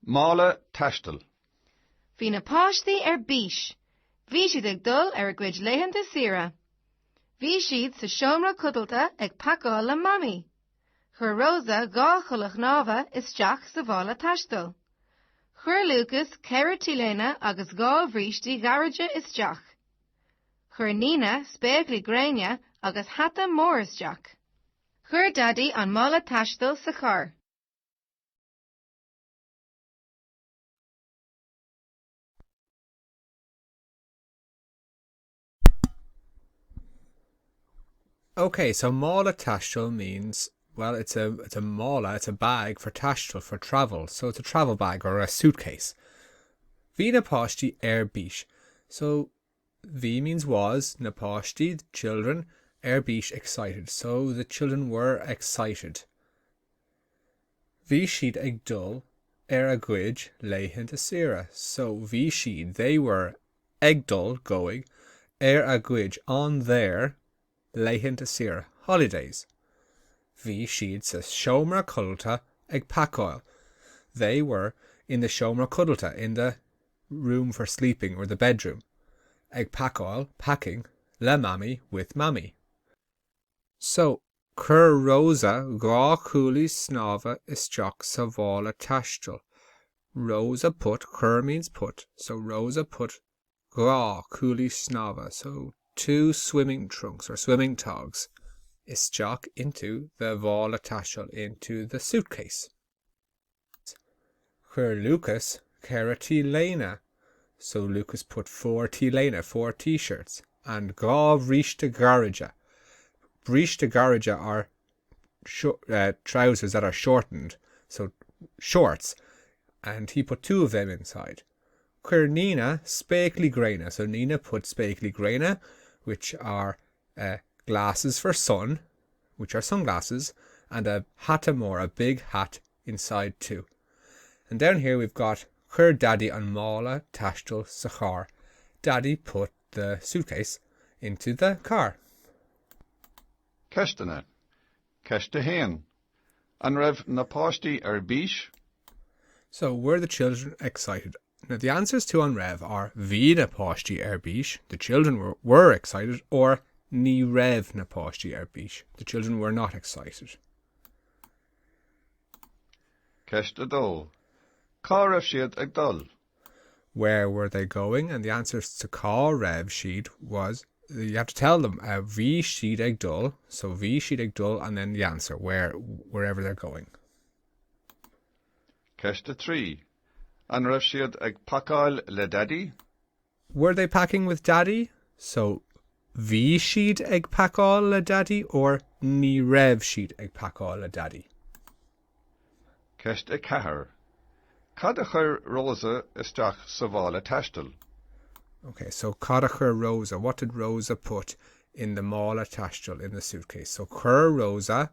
Mála Taistil. Bhí na páistí bís. Bhí siad ag dul a gcuid léitheanta sira. Bhí siad sa seomra codalta ag pacáil le mami. Chur Rosa gá chulach náva isteach sa Mála Taistil. Chur Lucas ceithre tíléine agus gá bhrístí garaide isteach. Chur Nina spéaclaí gréine agus hata mór isteach. Chur Daddy an Mála Taistil sa char. Okay, so Mála Taistil means, well, it's a mála, it's a bag for taistil, for travel. So it's a travel bag or a suitcase. Bhí na páistí bís. So V means was, na páistí, the children, bís, excited. So the children were excited. Bhí siad ag dul a gcuid léitheanta sira. So bhí siad, they were ag dul, going, a gcuid, on their léitheanta sira, holidays. Bhí siad sa seomra codalta ag pacáil. They were in the seomra codalta, in the room for sleeping or the bedroom. Ag pacáil, packing, le mami, with mammy. So, chur Rosa gá cúlaí snáva isteach sa Mála Taistil. Rosa put, chur means put, so Rosa put gá cúlaí snáva, so 2 swimming trunks or swimming togs isteach into the Mála Taistil, into the suitcase. Chur Lucas ceithre tíléine, so Lucas put 4 tíléine, 4 t-shirts, and gá bhríste garaide. Bríste garaide are trousers that are shortened, so shorts, and he put 2 of them inside. Chur Nina spéaclaí gréine, so Nina put spéaclaí gréine, which are glasses for sun, which are sunglasses, and a hatamór, a big hat inside too. And down here we've got chur Daddy an Mála Taistil sa char. Daddy put the suitcase into the car. Ceistena. Ceiste héan. An raibh na páistí bís. So were the children excited? Now the answers to an rev are bhí na páistí bís, the children were excited, or ní raibh na páistí bís, the children were not excited. Ceiste dul. Cá raibh siad ag dul. Where were they going? And the answers to cá raibh siad was, you have to tell them, bhí siad ag dul, so bhí siad ag dul, and then the answer, wherever they're going. Ceiste trí. An raibh siad ag pacáil le Daddy. Were they packing with Daddy? So bhí siad ag pacáil le Daddy, or ní raibh siad ag pacáil le Daddy? Ceiste cethair. Cad a chur Rosa isteach sa Mála Taistil. Okay, so cad a chur Rosa. What did Rosa put in the Mála Taistil, in the suitcase? So chur Rosa,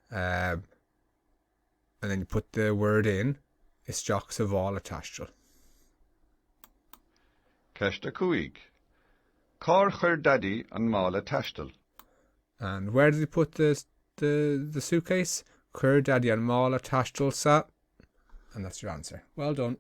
and then you put the word in, isteach sa Mála Taistil. Ceiste cúig. Cá chur Daddy an Mála Taistil. And where did he put the suitcase? Chur Daddy an Mála Taistil sa. And that's your answer. Well done.